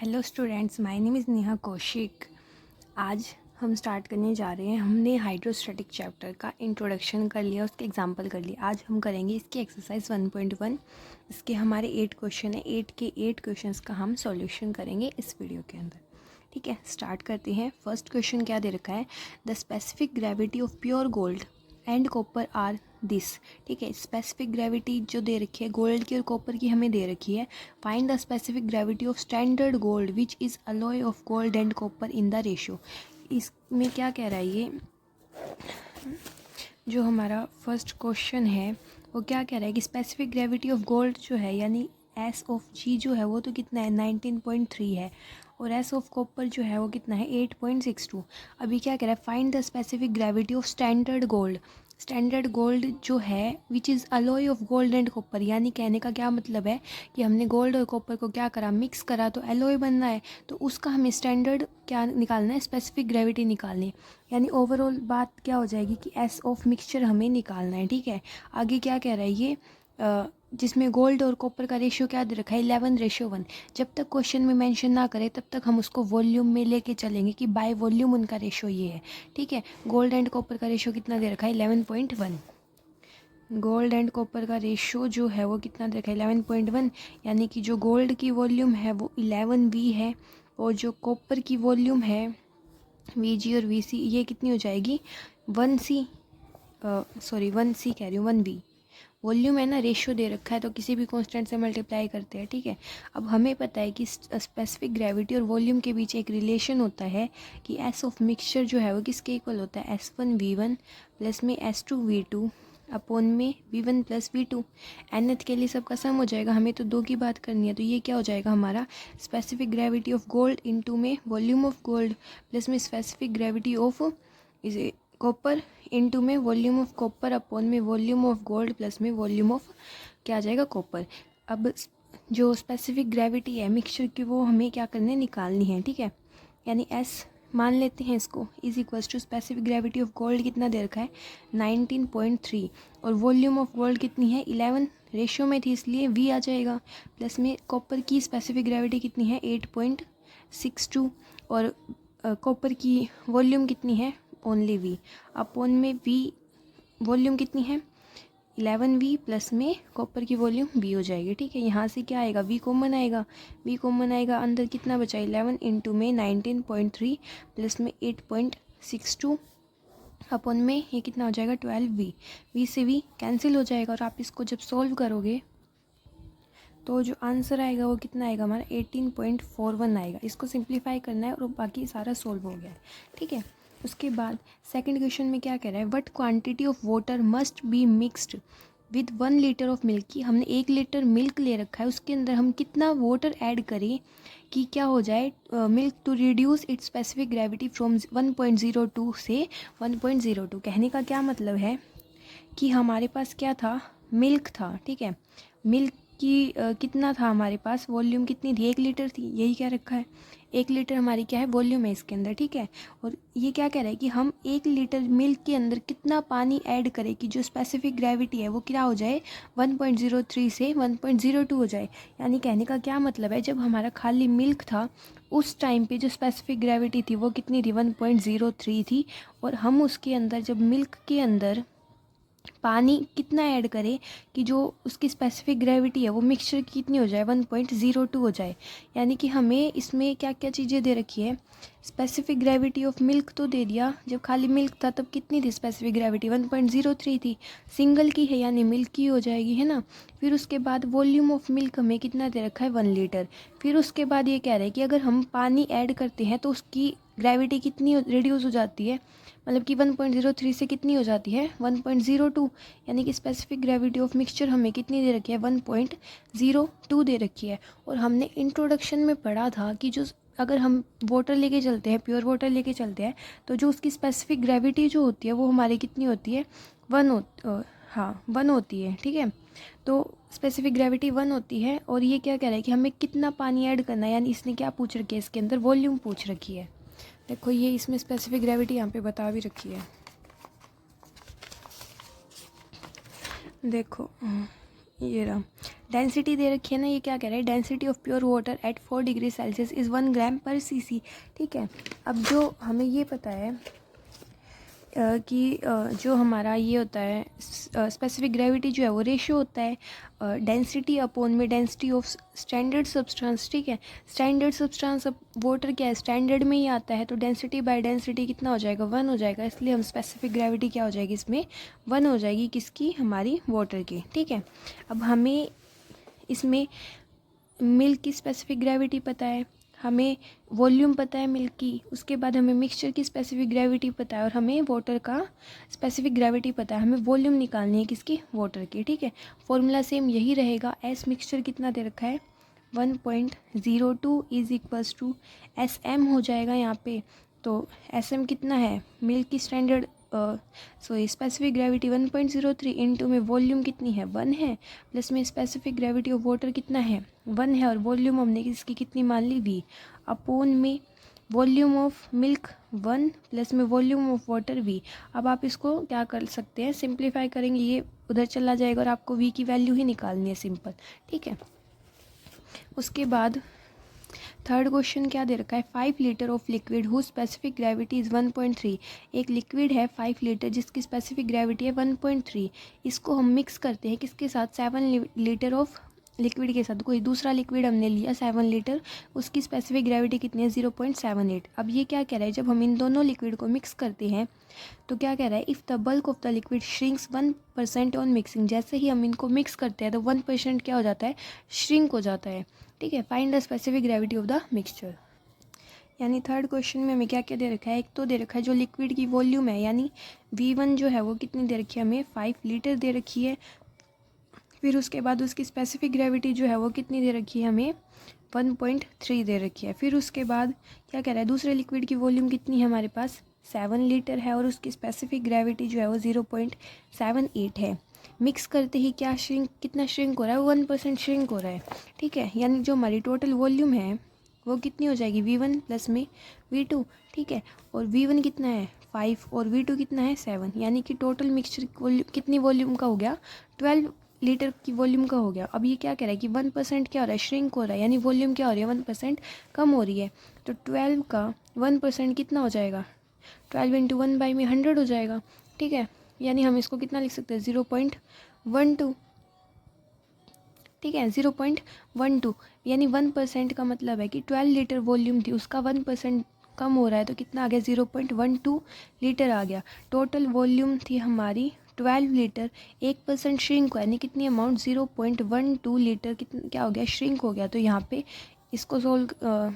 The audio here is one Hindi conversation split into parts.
Hello students, my name is Neha Kaushik. आज हम स्टार्ट करने जा रहे हैं। हमने हाइड्रोस्टैटिक चैप्टर का इंट्रोडक्शन कर लिया, उसके एग्जांपल कर लिए। आज हम करेंगे इसकी एक्सरसाइज 1.1। इसके हमारे 8 क्वेश्चन हैं। 8 के 8 क्वेश्चंस का हम सॉल्यूशन करेंगे इस वीडियो के अंदर। ठीक है, स्टार्ट करते हैं। फर्स्ट क्वेश्चन क्या दे रखा है? The specific gravity of pure gold and copper are this. ठीक है, स्पेसिफिक ग्रेविटी जो दे रखी है गोल्ड की और कॉपर की हमें दे रखी है। Find the specific gravity of standard gold which is alloy of gold and copper in the ratio. इसमें क्या कह रहा है ये जो हमारा फर्स्ट क्वेश्चन है वो क्या कह रहा है कि स्पेसिफिक ग्रेविटी ऑफ गोल्ड जो है यानी एस ऑफ जी जो है वो तो कितना है 19.3 है, और एस ऑफ कॉपर जो है वो कितना है 8.62। अभी क्या कह रहा है? Find the specific gravity of standard gold. Standard gold जो है which is alloy of gold and copper, यानी कहने का क्या मतलब है कि हमने गोल्ड और कॉपर को क्या करा, मिक्स करा तो एलॉय बनना है, तो उसका हमें स्टैंडर्ड क्या निकालना है, स्पेसिफिक ग्रेविटी निकालनी है। यानी ओवरऑल बात क्या हो जाएगी कि एस ऑफ मिक्सचर हमें निकालना है। ठीक है, आगे क्या कह रहा है ये जिसमें गोल्ड और कॉपर का रेशियो क्या दे रखा है 11:1। जब तक क्वेश्चन में मेंशन ना करे तब तक हम उसको वॉल्यूम में लेके चलेंगे कि बाय वॉल्यूम उनका रेशियो ये है। ठीक है, गोल्ड एंड कॉपर का रेशियो कितना दे रखा है 11.1। गोल्ड एंड कॉपर का रेशियो जो है वो कितना दे रखा है 11.1, यानी कि जो गोल्ड की वॉल्यूम है वो 11V है और जो कॉपर की वॉल्यूम है VG और VC ये कितनी हो जाएगी 1C, 1C कह रही हूँ 1V। वॉल्यूम है ना, रेशियो दे रखा है तो किसी भी कांस्टेंट से मल्टीप्लाई करते हैं। ठीक है, अब हमें पता है कि स्पेसिफिक ग्रेविटी और वॉल्यूम के बीच एक रिलेशन होता है कि एस ऑफ मिक्सचर जो है वो किसके इक्वल होता है S1V1 प्लस में S2V2 अपॉन में V1 प्लस V2। nth के लिए सबका सम हो जाएगा, हमें तो 2 की बात करनी है, तो ये क्या हो जाएगा हमारा specific gravity of gold into में वॉल्यूम ऑफ गोल्ड प्लस में स्पेसिफिक ग्रेविटी ऑफ इसे कॉपर इनटू में वॉल्यूम ऑफ कॉपर अपॉन में वॉल्यूम ऑफ गोल्ड प्लस में वॉल्यूम ऑफ क्या आ जाएगा कॉपर। अब जो स्पेसिफिक ग्रेविटी है मिक्सचर की वो हमें क्या करने निकालनी है। ठीक है, यानी एस मान लेते हैं इसको is equals to specific gravity of gold कितना दे रखा है 19.3 और वॉल्यूम ऑफ गोल्ड कितनी है 11, रेशियो में थी इसलिए V आ जाएगा, प्लस में कॉपर की स्पेसिफिक ग्रेविटी कितनी है 8.62 और कॉपर की वॉल्यूम कितनी है ओनली V अपॉन में V वॉल्यूम कितनी है 11V प्लस में कॉपर की वॉल्यूम V हो जाएगी। ठीक है, यहाँ से क्या आएगा V कॉमन आएगा, V कॉमन आएगा, अंदर कितना बचा 11 इंटू में 19.3 प्लस में 8.62 अपॉन में ये कितना हो जाएगा 12V। V से V कैंसिल हो जाएगा और आप इसको जब सॉल्व करोगे तो जो आंसर आएगा वो कितना आएगा हमारा 18.41 आएगा। इसको सिंप्लीफाई करना है और बाकी सारा सॉल्व हो गया है। ठीक है, उसके बाद सेकंड क्वेश्चन में क्या कह रहा है what quantity of water must be mixed with 1 litre of milk की। हमने 1 लीटर मिल्क ले रखा है, उसके अंदर हम कितना वाटर ऐड करें कि क्या हो जाए milk to reduce its specific gravity from 1.02 से 1.02। कहने का क्या मतलब है कि हमारे पास क्या था, मिल्क था। ठीक है, मिल्क की कितना था हमारे पास, वॉल्यूम कितनी थी 1 लीटर थी, यही क्या रखा है 1 लीटर हमारी क्या है वॉल्यूम है इसके अंदर। ठीक है, और ये क्या कह रहा है कि हम 1 लीटर मिल्क के अंदर कितना पानी ऐड करें कि जो स्पेसिफिक ग्रेविटी है वो क्या हो जाए 1.03 से 1.02 हो जाए। यानी कहने का क्या मतलब है जब हमारा खाली मिल्क था उस टाइम पे जो स्पेसिफिक ग्रेविटी थी वो कितनी थी 1.03 थी, और हम उसके अंदर जब मिल्क के अंदर पानी कितना ऐड करें कि जो उसकी स्पेसिफिक ग्रेविटी है वो मिक्सचर की कितनी हो जाए 1.02 हो जाए। यानी कि हमें इसमें क्या क्या चीज़ें दे रखी है, स्पेसिफिक ग्रेविटी ऑफ मिल्क तो दे दिया, जब खाली मिल्क था तब कितनी थी स्पेसिफिक ग्रेविटी 1.03 थी, सिंगल की है यानी मिल्क की हो जाएगी, है ना। फिर उसके बाद वॉल्यूम ऑफ मिल्क हमें कितना दे रखा है 1 लीटर। फिर उसके बाद ये कह रहे हैं कि अगर हम पानी ऐड करते हैं तो उसकी ग्रेविटी कितनी रिड्यूस हो जाती है, मतलब कि 1.03 से कितनी हो जाती है 1.02, यानी कि स्पेसिफिक ग्रेविटी ऑफ मिक्सचर हमें कितनी दे रखी है 1.02 दे रखी है। और हमने इंट्रोडक्शन में पढ़ा था कि जो अगर हम वाटर लेके चलते हैं, प्योर वाटर लेके चलते हैं, तो जो उसकी स्पेसिफिक ग्रेविटी जो होती है वो हमारी कितनी होती है 1 होती है। ठीक है, तो स्पेसिफिक ग्रेविटी 1 होती है। और ये क्या कह रहा है कि हमें कितना पानी ऐड करना है, यानी इसने क्या पूछ रखी है इसके अंदर वॉल्यूम पूछ रखी है। देखो ये इसमें स्पेसिफिक ग्रेविटी यहाँ पे बता भी रखी है। देखो ये रहा, डेंसिटी दे रखी है ना, ये क्या कह रहा है, density of pure water at 4 degree Celsius is 1 ग्राम पर सीसी। ठीक है, अब जो हमें ये पता है कि जो हमारा ये होता है स्पेसिफिक ग्रेविटी जो है वो रेशियो होता है डेंसिटी अपॉन में डेंसिटी ऑफ स्टैंडर्ड सब्सटेंस। ठीक है, स्टैंडर्ड सब्सटेंस अब वाटर क्या है, स्टैंडर्ड में ही आता है, तो डेंसिटी बाय डेंसिटी कितना हो जाएगा, 1 हो जाएगा, इसलिए हम स्पेसिफिक ग्रेविटी क्या हो जाएगी इसमें 1 हो जाएगी, किसकी, हमारी वाटर की। ठीक है, अब हमें इसमें मिल्क की स्पेसिफिक ग्रेविटी पता है, हमें वॉल्यूम पता है मिल्क की, उसके बाद हमें मिक्सचर की स्पेसिफिक ग्रेविटी पता है और हमें वाटर का स्पेसिफिक ग्रेविटी पता है, हमें वॉल्यूम निकालनी है किसकी, वाटर की। ठीक है, फॉर्मूला सेम यही रहेगा, एस मिक्सचर कितना दे रखा है 1.02 is equals to S M हो जाएगा यहाँ पे, तो एस एम कितना है, मिल्क की standard so specific gravity 1.03 into में वॉल्यूम कितनी है 1 है, प्लस में स्पेसिफिक ग्रेविटी ऑफ वाटर कितना है 1 है, और वॉल्यूम हमने इसकी कितनी मान ली v, अपोन में वॉल्यूम ऑफ मिल्क 1 प्लस में वॉल्यूम ऑफ वाटर v। अब आप इसको क्या कर सकते हैं, सिंप्लीफाई करेंगे, ये उधर चला जाएगा और आपको v की वैल्यू ही निकालनी है, सिंपल। ठीक है, उसके बाद थर्ड क्वेश्चन क्या दे रखा है, 5 litre of liquid who specific gravity is 1.3। एक लिक्विड है 5 लीटर जिसकी स्पेसिफिक ग्रेविटी है 1.3, इसको हम मिक्स करते हैं किसके साथ, 7 लीटर ऑफ लिक्विड के साथ। कोई दूसरा लिक्विड हमने लिया 7 लीटर, उसकी स्पेसिफिक ग्रेविटी कितनी है 0.78। अब ये क्या कह रहा है, जब हम इन दोनों लिक्विड को मिक्स करते हैं तो क्या कह रहा है, if the bulk of the liquid shrinks 1% on mixing, जैसे ही हम इनको मिक्स करते हैं तो 1% क्या हो जाता है, श्रिंक हो जाता है। ठीक है, find the specific gravity of the mixture. यानी थर्ड क्वेश्चन में हमें क्या क्या दे रखा है, एक तो दे रखा है जो लिक्विड की वॉल्यूम है, यानी V1 जो है वो कितनी दे रखी है, हमें 5 लीटर दे रखी है, फिर उसके बाद उसकी स्पेसिफिक ग्रेविटी जो है वो कितनी दे रखी है, हमें 1.3 दे रखी है। फिर उसके बाद क्या कह रहा है, दूसरे लिक्विड की वॉल्यूम कितनी है हमारे पास 7 लीटर है और उसकी स्पेसिफिक ग्रेविटी जो है वो 0.78 है। मिक्स करते ही क्या श्रिंक, कितना श्रिंक हो रहा है, 1% श्रिंक हो रहा है। ठीक है, यानी जो हमारी टोटल वॉल्यूम है वो कितनी हो जाएगी, V1 प्लस में V2। ठीक है, और V1 कितना है 5 और V2 कितना है 7, यानी कि टोटल मिक्सचर कितनी वॉल्यूम का हो गया, 12 लीटर की वॉल्यूम का हो गया। अब ये क्या कह रहा है कि 1% क्या हो रहा है, श्रिंक हो रहा है, यानी वॉल्यूम क्या हो रही है 1% कम हो रही है। तो 12 का 1% कितना हो जाएगा, 12 इंटू 1 में 100 हो जाएगा। ठीक है, यानी हम इसको कितना लिख सकते हैं 0.12। ठीक है, 0.12, यानी 1% का मतलब है कि 12 लीटर वॉल्यूम थी उसका 1% कम हो रहा है, तो कितना आ गया 0.12 लीटर आ गया। टोटल वॉल्यूम थी हमारी 12 लीटर, 1% श्रिंक हुआ, यानी कितनी अमाउंट 0.12 लीटर कितना क्या हो गया, श्रिंक हो गया। तो यहाँ पे इसको सोल्व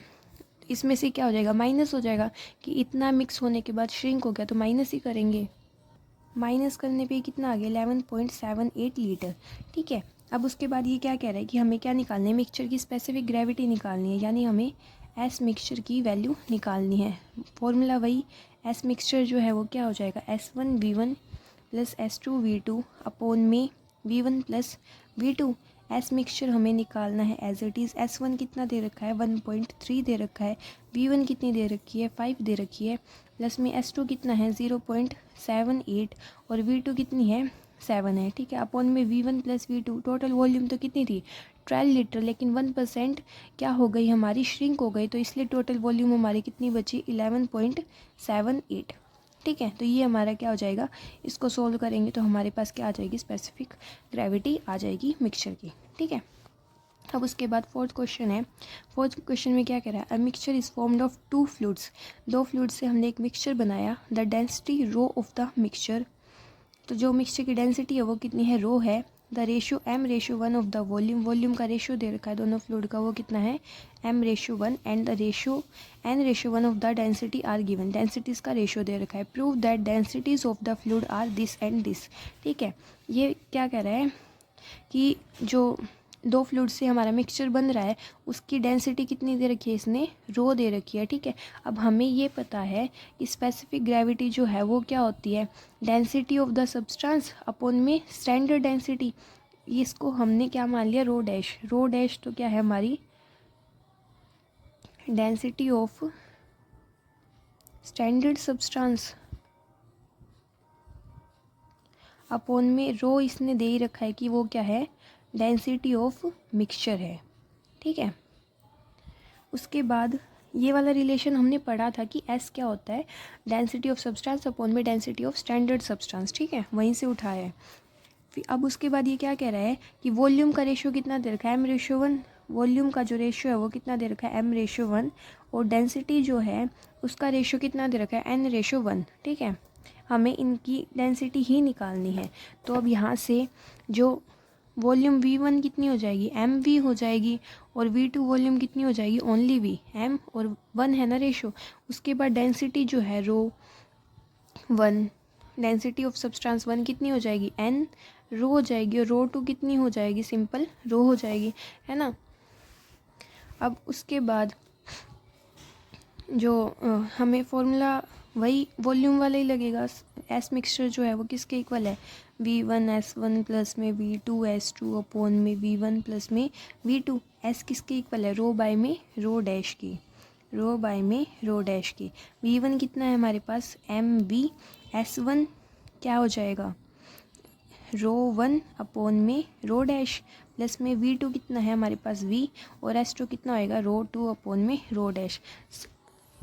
इसमें से क्या हो जाएगा, माइनस हो जाएगा, कि इतना मिक्स होने के बाद श्रिंक हो गया तो माइनस ही करेंगे, माइनस करने पे कितना आ गया 11.78 लीटर। ठीक है, अब उसके बाद ये क्या कह रहा है कि हमें क्या निकालनी है, मिक्सचर की स्पेसिफिक ग्रेविटी निकालनी है, यानी हमें एस मिक्सचर की वैल्यू निकालनी है। फॉर्मूला वही, एस मिक्सचर जो है वो क्या हो जाएगा S1V1 प्लस S2V2 अपोन में V1 plus V2। S mixture हमें निकालना है एज इट इज़। S1 कितना दे रखा है 1.3 दे रखा है, V1 कितनी दे रखी है 5 दे रखी है, प्लस में S2 कितना है 0.78 और V2 कितनी है 7 है। ठीक है, अपॉन में V1 plus V2, total volume तो कितनी थी 12 लीटर, लेकिन 1% क्या हो गई हमारी, श्रिंक हो गई, तो इसलिए टोटल वॉल्यूम हमारी कितनी बची 11.78। ठीक है, तो ये हमारा क्या हो जाएगा, इसको सोल्व करेंगे तो हमारे पास क्या आ जाएगी, स्पेसिफिक ग्रेविटी आ जाएगी मिक्सचर की। ठीक है, अब उसके बाद फोर्थ क्वेश्चन है। फोर्थ क्वेश्चन में क्या कह रहा है, a mixture is formed of 2 fluids. 2 fluid से हमने एक मिक्सचर बनाया, the density rho of the mixture, तो जो मिक्सचर की डेंसिटी है वो कितनी है, रो है। The ratio m/1 of the volume, volume का रेशियो दे रखा है दोनों फ्लूइड का, वो कितना है m/1, and the ratio n/1 of the density are given, densities का रेशियो दे रखा है। Prove that densities of the fluid are this and this. ठीक है, ये क्या कह रहा है कि जो 2 फ्लूइड से हमारा मिक्सचर बन रहा है उसकी डेंसिटी कितनी दे रखी है, इसने रो दे रखी है। ठीक है, अब हमें ये पता है कि स्पेसिफिक ग्रेविटी जो है वो क्या होती है, density of the substance upon में स्टैंडर्ड डेंसिटी। इसको हमने क्या मान लिया, रो डैश। रो डैश तो क्या है हमारी density of standard substance upon में रो इसने दे ही रखा है कि वो क्या है डेंसिटी ऑफ मिक्सचर है, ठीक है। उसके बाद ये वाला रिलेशन हमने पढ़ा था कि एस क्या होता है, डेंसिटी ऑफ सब्सटेंस अपॉन में डेंसिटी ऑफ स्टैंडर्ड सब्सटेंस, ठीक है, वहीं से उठाया है। फिर अब उसके बाद ये क्या कह रहा है कि वॉल्यूम का रेशियो कितना दे रखा है, m/1, वॉल्यूम का जो रेशियो है वो कितना दे रखा है, m/1, और डेंसिटी जो है उसका रेशियो कितना दे रखा है, n/1, ठीक है। हमें इनकी डेंसिटी ही निकालनी है। तो अब यहाँ से जो वॉल्यूम V1 कितनी हो जाएगी, mv हो जाएगी, और V2 वॉल्यूम कितनी हो जाएगी, ओनली V, m और 1 है ना रेशो। उसके बाद डेंसिटी जो है ρ1, डेंसिटी ऑफ सब्सटेंस 1 कितनी हो जाएगी, n रो हो जाएगी, और ρ2 कितनी हो जाएगी, सिंपल रो हो जाएगी, है ना। अब उसके बाद जो हमें फॉर्मूला वही वॉल्यूम वाला ही लगेगा। एस मिक्सचर जो है वो किसके इक्वल है, V1S1 प्लस में V2S2 अपॉन में V1 प्लस में V2। एस किसके इक्वल है, रो बाय में रो डैश की, रो बाय में रो डैश की। V1 कितना है हमारे पास, MV, S1 क्या हो जाएगा, ρ1 अपॉन में रो डैश, प्लस में V2 कितना है हमारे पास V, और S2 कितना होएगा, ρ2 अपॉन में rho dash.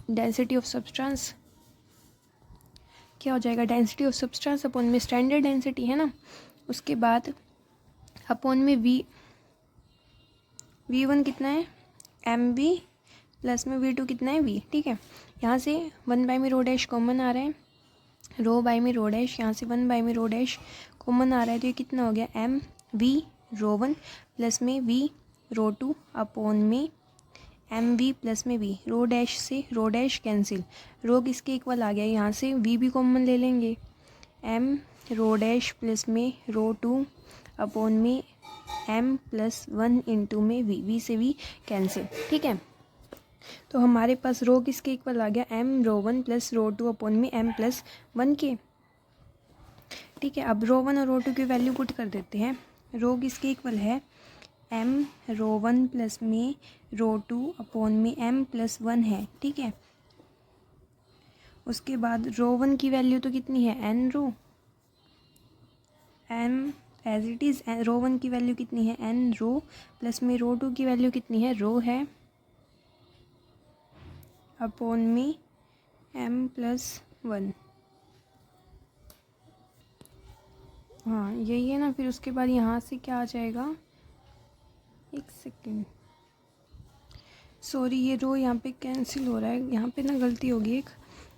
Density of substance क्या हो जाएगा, डेंसिटी ऑफ सब्सटेंस अपॉन में स्टैंडर्ड डेंसिटी, है ना। उसके बाद अपॉन में V1 कितना है, MV, प्लस में V2 कितना है V, ठीक है। यहाँ से 1 बाय में रो डैश कॉमन आ रहा है, रो बाय में रो डैश, यहाँ से 1 बाय में रो डैश कॉमन आ रहा है, तो ये कितना हो गया, MV ρ1 प्लस में V ρ2 अपॉन में MV प्लस में V, रो डैश से रो डैश कैंसिल, रो किसके इक्वल आ गया, यहाँ से V भी कॉमन ले लेंगे, M रो डैश प्लस में ρ2 अपॉन में M प्लस 1 इंटू में V से V कैंसिल, ठीक है। तो हमारे पास रो किसके इक्वल आ गया, M ρ1 प्लस ρ2 अपॉन में M प्लस 1 के, ठीक है। अब ρ1 और ρ2 की वैल्यू पुट कर देते हैं। रो किसके इक्वल है, M ρ1 प्लस में ρ2 अपॉन में M प्लस 1 है, ठीक है। उसके बाद ρ1 की वैल्यू तो कितनी है, n rho, m as it is, ρ1 की वैल्यू कितनी है, n रो, प्लस में ρ2 की वैल्यू कितनी है, रो है, अपॉन में m प्लस 1, हाँ यही है ना। फिर उसके बाद यहाँ से क्या आ जाएगा, एक सेकेंड, सॉरी ये रो यहाँ पे कैंसिल हो रहा है, यहाँ पे ना गलती होगी एक,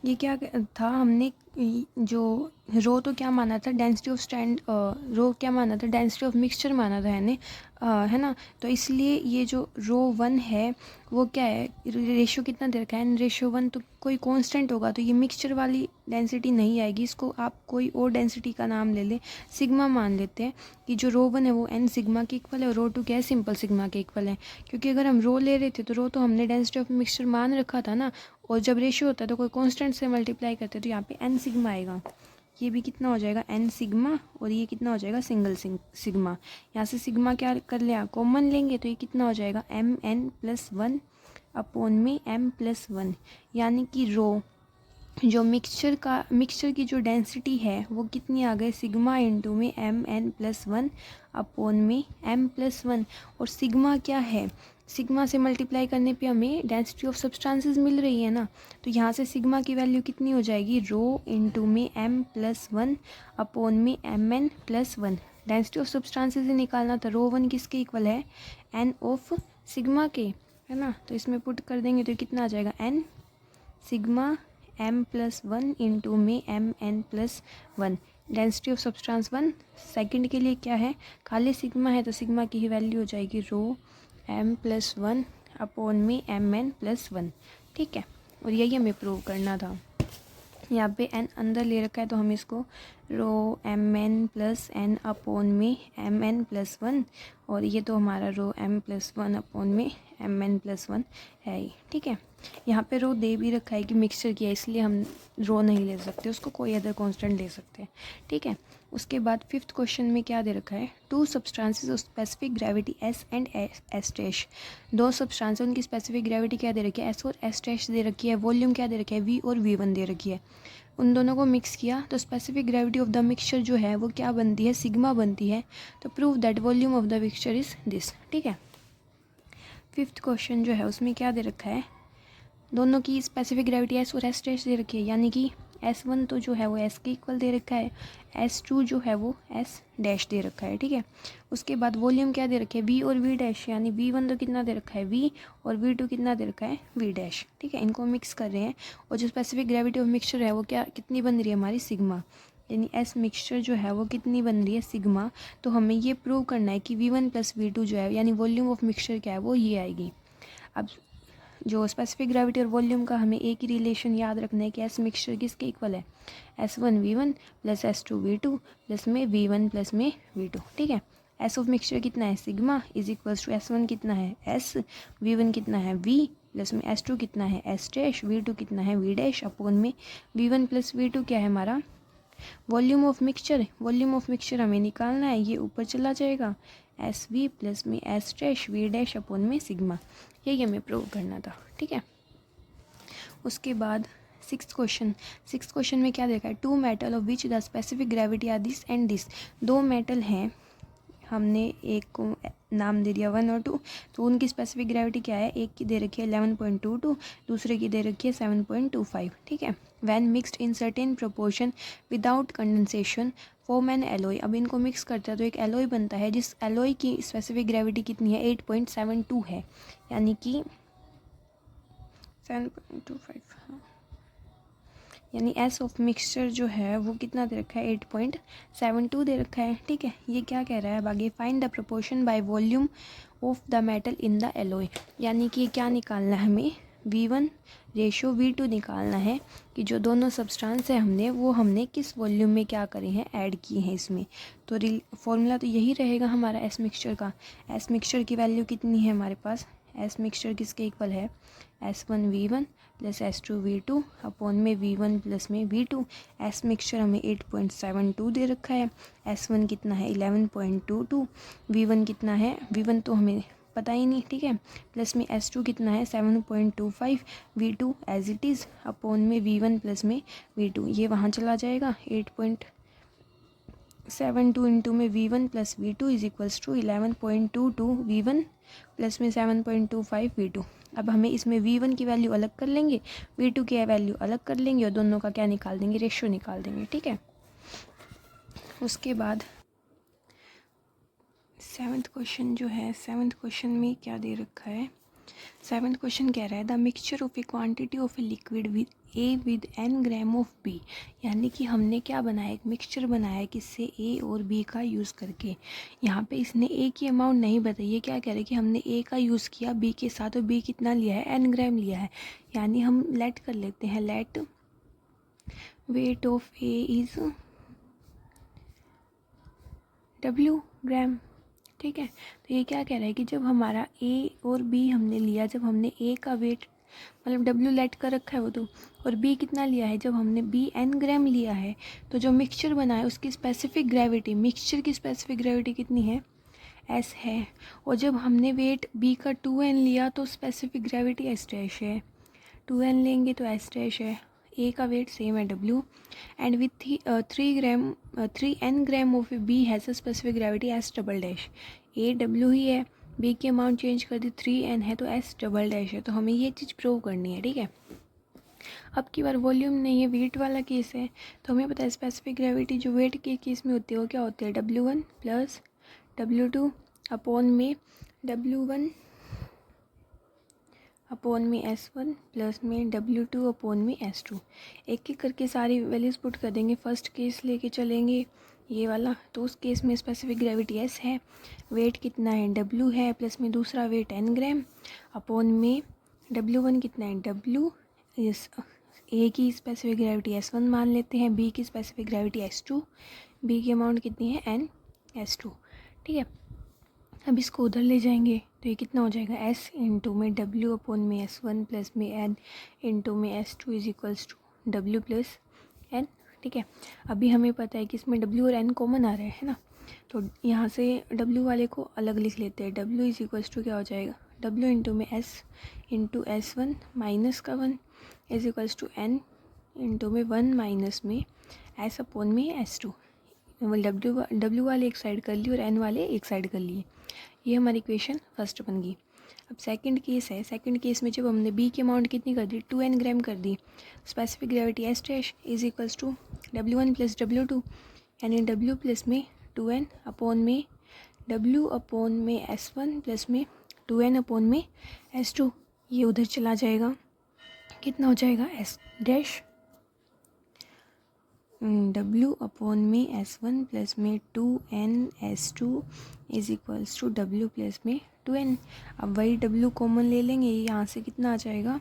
ये क्या था, हमने जो रो तो क्या माना था, डेंसिटी ऑफ रो क्या माना था, डेंसिटी ऑफ मिक्सचर माना था, है ना। तो इसलिए ये जो ρ1 है वो क्या है, रेशियो कितना दे रखा है, n/1, तो कोई कांस्टेंट होगा, तो ये मिक्सचर वाली डेंसिटी नहीं आएगी। इसको आप कोई और डेंसिटी का नाम ले लें, सिग्मा मान लेते हैं कि जो ρ1 है वो n सिग्मा के इक्वल है, और ρ2 क्या है, सिंपल सिग्मा के इक्वल है। क्योंकि अगर हम रो ले रहे थे तो रो तो हमने डेंसिटी ऑफ मिक्सचर मान रखा था ना, और जब रेशियो होता है तो कोई कांस्टेंट से मल्टीप्लाई करते हैं, तो यहाँ पे n सिग्मा आएगा, ये भी कितना हो जाएगा, n सिग्मा, और ये कितना हो जाएगा, सिंगल सिग्मा। यहाँ से सिग्मा क्या कर लिया, कॉमन लेंगे, तो ये कितना हो जाएगा, mn प्लस 1 अपॉन में m प्लस 1, यानी कि रो जो मिक्सचर की जो डेंसिटी है वो कितनी आ गई, सिग्मा इंटू में mn प्लस 1 अपॉन में m प्लस 1, और सिग्मा क्या है, सिग्मा से मल्टीप्लाई करने पे हमें डेंसिटी ऑफ सब्सटेंसेस मिल रही है ना, तो यहाँ से सिग्मा की वैल्यू कितनी हो जाएगी, रो इंटू में m प्लस 1 अपॉन में mn plus 1। Density of substances से निकालना था, ρ1 किसके इक्वल है, n ऑफ सिग्मा के, है ना। तो इसमें पुट कर देंगे तो कितना आ जाएगा, n sigma m plus 1 into में mn plus 1। Density of substance 1 second के लिए क्या है, खाली सिग्मा है, तो सिग्मा की ही वैल्यू हो जाएगी रो m प्लस 1 अपॉन में mn प्लस 1, ठीक है। और यही हमें प्रूव करना था। यहाँ पे n अंदर ले रखा है, तो हम इसको रो mn प्लस n अपॉन में mn प्लस 1, और ये तो हमारा रो m प्लस 1 अपॉन में mn प्लस 1 है ही, ठीक है। यहाँ पे रो दे भी रखा है कि मिक्सचर किया, इसलिए हम रो नहीं ले सकते, उसको कोई अदर कांस्टेंट ले सकते हैं, ठीक है। उसके बाद फिफ्थ क्वेश्चन में क्या दे रखा है, to substances of specific gravity S and S dash, दो सब्सटेंस उनकी स्पेसिफिक ग्रेविटी क्या दे रखी है, एस और एस डैश दे रखी है, वॉल्यूम क्या दे रखी है, वी और वी वन दे रखी है। उन दोनों को मिक्स किया तो specific gravity of the mixture जो है वो क्या बनती है, सिग्मा बनती है। तो prove that volume of the mixture is this. ठीक है, फिफ्थ क्वेश्चन जो है उसमें क्या दे रखा है, दोनों की स्पेसिफिक ग्रेविटी एस और एस डैश दे रखी है, यानी कि S1 तो जो है वो S के इक्वल दे रखा है, S2 जो है वो S डैश दे रखा है। ठीक है, उसके बाद वॉल्यूम क्या दे रखे है, V और V डैश, यानी V1 तो कितना दे रखा है V, और V2 कितना दे रखा है V डैश। ठीक है, इनको मिक्स कर रहे हैं और जो स्पेसिफिक ग्रेविटी ऑफ मिक्सचर है वो क्या कितनी बन रही है हमारी, सिग्मा, यानी S मिक्सचर जो है वो कितनी बन रही है, सिग्मा। तो हमें ये प्रूव करना है कि V1 प्लस V2 जो है यानी वॉल्यूम ऑफ मिक्सचर क्या है वो ये आएगी। अब जो स्पेसिफिक ग्रेविटी और वॉल्यूम का हमें एक ही रिलेशन याद रखना है कि एस मिक्सचर किसके इक्वल है, S1V1 प्लस S2V2 प्लस में V1 प्लस में V2। ठीक है, एस ऑफ मिक्सचर कितना है, sigma is equals to S1 कितना है S, V1 कितना है V प्लस में S2 कितना है S डैश, V2 कितना है V डैश अपॉन में V1 प्लस V2 क्या है हमारा volume of mixture. Volume of mixture हमें निकालना है, ये ऊपर चला जाएगा एस वी प्लस में S dash V dash upon में सिग्मा, यही हमें प्रूव करना था। ठीक है, उसके बाद सिक्स्थ क्वेश्चन में क्या देखा है, two metal of which the specific gravity are this and this, दो मेटल हैं, हमने एक को नाम दे दिया 1 और 2, तो उनकी स्पेसिफिक ग्रेविटी क्या है, एक की दे रखी है 11.22, दूसरे की दे रखी है 7.25। ठीक है, when mixed in certain proportion without condensation form an alloy, अब इनको मिक्स करते हैं तो एक एलॉय बनता है जिस एलॉय की स्पेसिफिक ग्रेविटी कितनी है 8.72 है, यानी कि 7.25, हाँ, यानी एस ऑफ मिक्सचर जो है वो कितना दे रखा है 8.72 दे रखा है। ठीक है, ये क्या कह रहा है अब आगे, find the proportion by volume of the metal in the alloy, यानी कि क्या निकालना है हमें, V1 रेशो V2 निकालना है कि जो दोनों सब्सटेंस है हमने किस वॉल्यूम में क्या करे हैं, ऐड किए हैं इसमें। तो फॉर्मूला तो यही रहेगा हमारा एस मिक्सचर का। एस मिक्सचर की वैल्यू कितनी है हमारे पास, एस मिक्सचर किसके इक्वल है, S1V1 प्लस S2V2 अपॉन में V1 प्लस में V2। एस मिक्सचर हमें 8.72 दे रखा है, S1 कितना है 11.22, V1 कितना है, V1 तो हमें पता ही नहीं। ठीक है, प्लस में S2 कितना है 7.25, V2 as it is upon में V1 प्लस में V2, ये वहाँ चला जाएगा 8.72 इंटू में V1 plus V2 is equals to 11.22 V1 plus में 7.25 V2। अब हमें इसमें V1 की वैल्यू अलग कर लेंगे, V2 की वैल्यू अलग कर लेंगे और दोनों का क्या निकाल देंगे, रेशियो निकाल देंगे। ठीक है, उसके बाद सेवन्थ क्वेश्चन में क्या दे रखा है, सेवन्थ क्वेश्चन कह रहा है the mixture of a quantity of a liquid with a with n gram of B, यानी कि हमने क्या बनाया, एक मिक्सचर बनाया है किससे, ए और बी का यूज़ करके। यहाँ पे इसने ए की अमाउंट नहीं बताई है, क्या कह रहे हैं कि हमने ए का यूज़ किया बी के साथ और बी कितना लिया है, n ग्राम लिया है, यानी हम लेट कर लेते हैं, let weight of A is W gram. ठीक है, तो ये क्या कह रहा है कि जब हमारा ए और बी हमने लिया, जब हमने ए का वेट मतलब W लेट कर रखा है वो तो, और बी कितना लिया है, जब हमने बी n ग्राम लिया है, तो जो मिक्सचर बना है उसकी स्पेसिफिक ग्रेविटी, मिक्सचर की स्पेसिफिक ग्रेविटी कितनी है, S है, और जब हमने वेट बी का 2n लिया तो स्पेसिफिक ग्रेविटी S डैश है, 2n लेंगे तो S डैश है, ए का वेट सेम है W, and with 3n gram of B has a specific gravity S double dash, A W ही है, बी की अमाउंट चेंज कर दी 3n है तो S डबल डैश है, तो हमें ये चीज़ प्रूव करनी है। ठीक है, अब की बार वॉल्यूम नहीं है, वेट वाला केस है, तो हमें पता है स्पेसिफिक ग्रेविटी जो वेट के केस में होती है वो क्या होती है, W1 प्लस W2 अपॉन में W1 अपॉन में S1 प्लस में W2 अपॉन में S2। एक एक करके सारी वैल्यूज़ पुट कर देंगे, फर्स्ट केस लेके चलेंगे ये वाला, तो उस केस में स्पेसिफिक ग्रेविटी S है, वेट कितना है W है, प्लस में दूसरा वेट n ग्राम अपॉन में W1 कितना है W, इस ए की स्पेसिफिक ग्रेविटी S1 मान लेते हैं, बी की स्पेसिफिक ग्रेविटी S2, बी की अमाउंट कितनी है n S2। ठीक है, अब इसको उधर ले जाएंगे तो ये कितना हो जाएगा, S इंटू में W अपॉन में S1 प्लस में n इंटू में S2 is equals to W plus n। ठीक है। अभी हमें पता है कि इसमें W और N कॉमन आ रहे हैं ना, तो यहाँ से W वाले को अलग लिख लेते हैं। W इज इक्वल्स टू क्या हो जाएगा, W इंटू में S इंटू S1 माइनस का 1 is equals to N into में 1 माइनस में S अपॉन में S2। W वाले एक साइड कर लिए और N वाले एक साइड कर लिए। ये हमारी इक्वेशन फर्स्ट बन गई। अब सेकंड केस है। सेकंड केस में जब हमने B की अमाउंट कितनी कर दी, 2N ग्राम कर दी, specific gravity S dash is equals to W1 plus W2, यानी W प्लस में 2N अपॉन में W अपॉन में S1 प्लस में 2N अपॉन में S2। ये उधर चला जाएगा, कितना हो जाएगा S डैश W अपॉन में S1 प्लस में 2N S2 is equals to W plus में 2N। अब वही W कॉमन ले लेंगे, यहाँ से कितना आ जाएगा,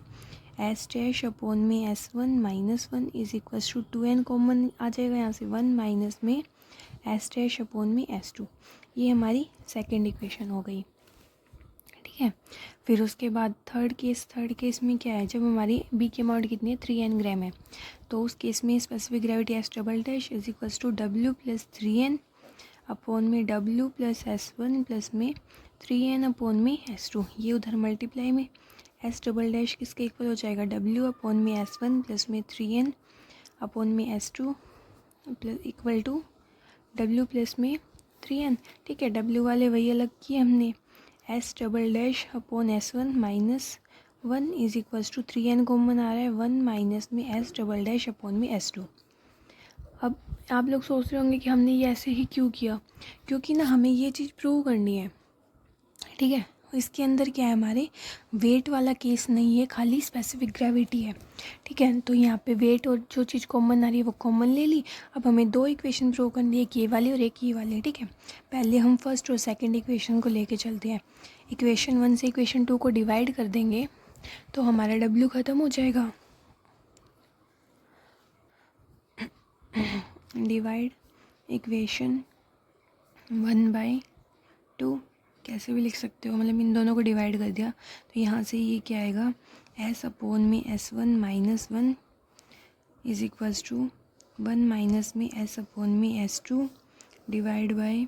S डैश अपॉन में S1 minus 1 is equals to 2N common आ जाएगा, यहाँ से 1 माइनस में S डैश अपॉन में S2। ये हमारी सेकेंड इक्वेशन हो गई, ठीक है। फिर उसके बाद थर्ड केस में क्या है, जब हमारी B की अमाउंट कितनी है, 3N ग्राम है, तो उस केस में specific gravity S double dash is equals to W plus 3N upon में W प्लस S1 प्लस में 3N अपॉन में S2। ये उधर मल्टीप्लाई में S डबल डैश किसके इक्वल हो जाएगा, W अपॉन में S1 प्लस में 3N अपॉन में S2 plus equal to W plus में 3N, ठीक है। W वाले वही अलग किए हमने, S double dash upon S1 minus 1 is equals to 3N common आ रहा है, 1 माइनस में S डबल डैश अपॉन में S2। अब आप लोग सोच रहे होंगे कि हमने ये ऐसे ही क्यों किया, क्योंकि ना हमें ये चीज़ प्रूव करनी है, ठीक है। इसके अंदर क्या है, हमारे वेट वाला केस नहीं है, खाली स्पेसिफिक ग्रेविटी है, ठीक है। तो यहाँ पे वेट और जो चीज़ कॉमन आ रही है वो कॉमन ले ली। अब हमें दो इक्वेशन प्रूव करनी है, एक ये वाली और एक ये वाली, ठीक है। पहले हम फर्स्ट और सेकंड इक्वेशन को लेके चलते हैं। इक्वेशन 1 से इक्वेशन 2 को डिवाइड कर देंगे तो हमारा W ख़त्म हो जाएगा। डिवाइड इक्वेशन 1/2 कैसे भी लिख सकते हो, मतलब इन दोनों को डिवाइड कर दिया तो यहाँ से ये क्या आएगा, S अपॉन में S1 minus 1 is equals to 1 minus में S अपॉन में S2 divide by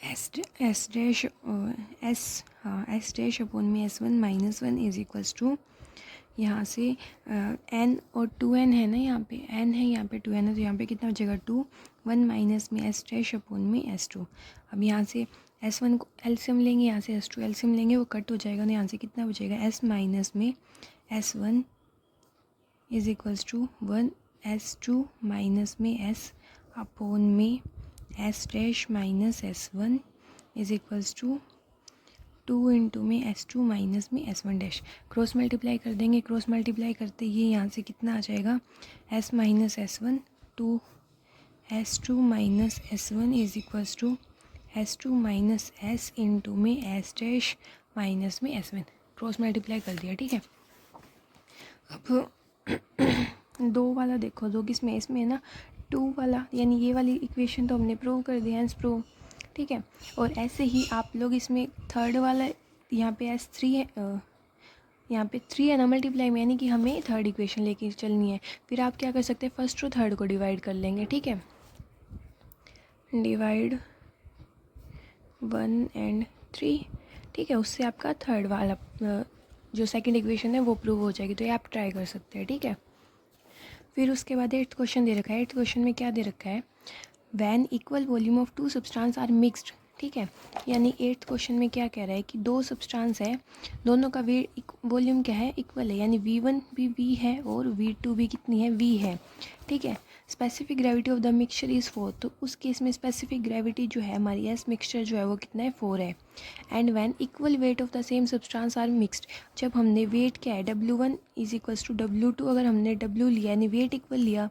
S dash upon में S1 minus 1 is equals to, यहाँ से N और 2N है ना, यहाँ पे N है, यहाँ पे 2N है, तो यहाँ पे कितना हो जाएगा 2, 1 माइनस में S डैश अपॉन में S2। अब यहाँ से S1 को एलसीएम लेंगे, यहाँ से S2 एलसीएम लेंगे, वो कट हो जाएगा, तो यहाँ से कितना बचेगा, S माइनस में S1 is equals to 1 S2 minus में S अपॉन में S dash minus S1 is equals to 2 into में S2 माइनस में S1 डैश। क्रॉस मल्टीप्लाई कर देंगे, क्रॉस मल्टीप्लाई करते ही यहाँ से कितना आ जाएगा, S minus S1 2 S2 minus S1 is equals to S2 minus S into में S डैश माइनस में S1। क्रॉस मल्टीप्लाई कर दिया, ठीक है। अब दो वाला देखो, दो किसमें, इसमें है ना 2 वाला, यानी ये वाली इक्वेशन तो हमने प्रूव कर दिया, हैंस प्रूव, ठीक है। और ऐसे ही आप लोग इसमें थर्ड वाला, यहाँ पे S3 है, यहाँ पे 3 है ना मल्टीप्लाई में, यानी कि हमें थर्ड इक्वेशन लेके चलनी है। फिर आप क्या कर सकते हैं, फर्स्ट और थर्ड को डिवाइड कर लेंगे, ठीक है। डिवाइड 1 and 3, ठीक है। उससे आपका थर्ड वाला जो सेकंड इक्वेशन है वो प्रूव हो जाएगी, तो ये आप ट्राई कर सकते हैं, ठीक है। फिर उसके बाद 8th क्वेश्चन दे रखा है। 8th क्वेश्चन में क्या दे रखा है, when equal volume of 2 substance are mixed, ठीक है। यानी 8th क्वेश्चन में क्या कह रहा है कि 2 सब्सटेंस है, दोनों का वॉल्यूम क्या है, इक्वल है, यानी V1 भी V है और V2 भी कितनी है, V है, ठीक है। Specific gravity of the mixture is 4, तो उस केस में स्पेसिफिक ग्रेविटी जो है हमारी एस मिक्सचर जो है वो कितना है, 4 है। And when equal weight of the same substance are mixed, जब हमने वेट क्या है W1 is equals to W2, अगर हमने W लिया यानी वेट इक्वल लिया,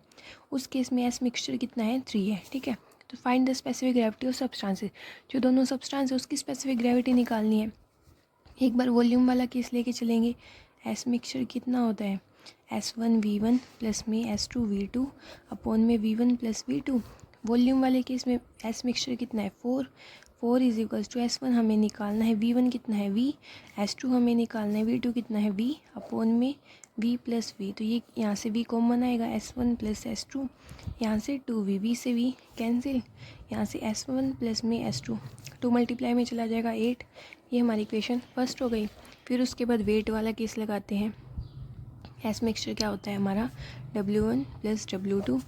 उस केस में एस मिक्सचर कितना है, 3 है, ठीक है। तो find the specific gravity of substances, जो दोनों सब्सटेंस है उसकी स्पेसिफिक ग्रेविटी निकालनी है। एक बार वॉल्यूम वाला केस लेके चलेंगे, एस मिक्सचर कितना होता है, S1 V1 प्लस में S2 V2 अपॉन में V1 प्लस V2। वॉल्यूम वाले केस में एस मिक्सचर कितना है, 4, 4 इज इक्वल्स टू S1 हमें निकालना है, V1 कितना है V, S2 हमें निकालना है, V2 कितना है V अपॉन में V प्लस V। तो ये यहाँ से V कॉमन आएगा, S1 प्लस S2, यहाँ से 2V, V से V कैंसिल, यहाँ से S1 प्लस में S2, 2 मल्टीप्लाई में चला जाएगा 8। ये हमारी इक्वेशन फर्स्ट हो गई। फिर उसके बाद वेट वाला केस लगाते हैं। एस मिक्सचर क्या होता है हमारा, W1 प्लस W2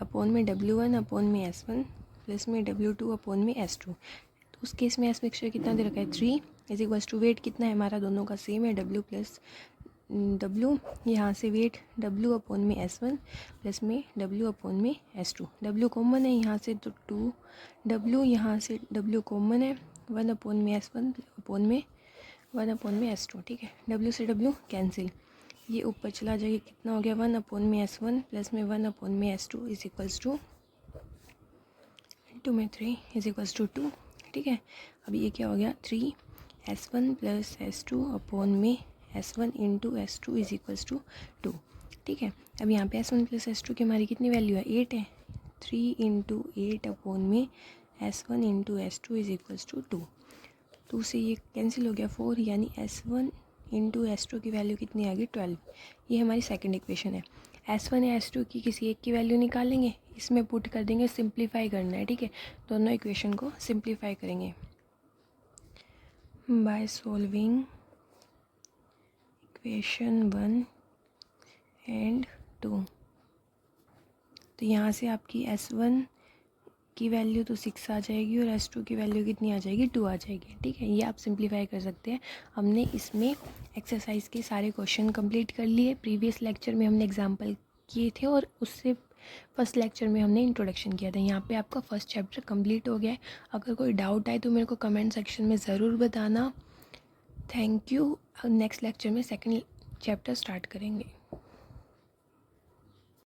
अपॉन में W1 अपॉन में S1 प्लस में W2 अपॉन में S2। तो उस केस में एस मिक्सचर कितना दे रखा है 3 इज इक्वल्स टू वेट कितना है हमारा, दोनों का सेम है W प्लस W, यहाँ से वेट W अपॉन में S1 प्लस में W अपॉन में S2। W कॉमन है यहाँ से तो 2 W, यहाँ से W कॉमन है 1 अपॉन में S1 अपॉन में 1 अपॉन में S2। ठीक है, W से W कैंसिल, ये ऊपर चला जाएगा, कितना हो गया 1 अपॉन में S1 प्लस में 1 अपॉन में S2 इज इक्वल्स टू 2 में 3 इज इक्वल्स टू 2। ठीक है, अब ये क्या हो गया 3 S1 प्लस S2 अपॉन में S1 into S2 is equals to 2। ठीक है, अब यहाँ पे S1 प्लस S2 की हमारी कितनी वैल्यू है 8 है, 3 इंटू 8 अपॉन में S1 into S2 is equals to 2। 2 से ये कैंसिल हो गया 4, यानी S1 इंटू S2 की वैल्यू कितनी आ गई 12। ये हमारी सेकंड इक्वेशन है। S1 या S2 की किसी एक की वैल्यू निकालेंगे, इसमें पुट कर देंगे, सिंप्लीफाई करना है। ठीक है, दोनों इक्वेशन को सिंप्लीफाई करेंगे बाय सॉल्विंग इक्वेशन 1 एंड 2। तो यहाँ से आपकी S1 की वैल्यू तो 6 आ जाएगी और S2 की वैल्यू कितनी आ जाएगी 2 आ जाएगी। ठीक है, ये आप सिंप्लीफाई कर सकते हैं। हमने इसमें एक्सरसाइज के सारे क्वेश्चन कंप्लीट कर लिए। प्रीवियस लेक्चर में हमने एग्जांपल किए थे और उससे फर्स्ट लेक्चर में हमने इंट्रोडक्शन किया था। यहाँ पे आपका फर्स्ट चैप्टर कंप्लीट हो गया है। अगर कोई डाउट आए तो मेरे को कमेंट सेक्शन में ज़रूर बताना। Thank you. नेक्स्ट लेक्चर में सेकेंड चैप्टर स्टार्ट करेंगे।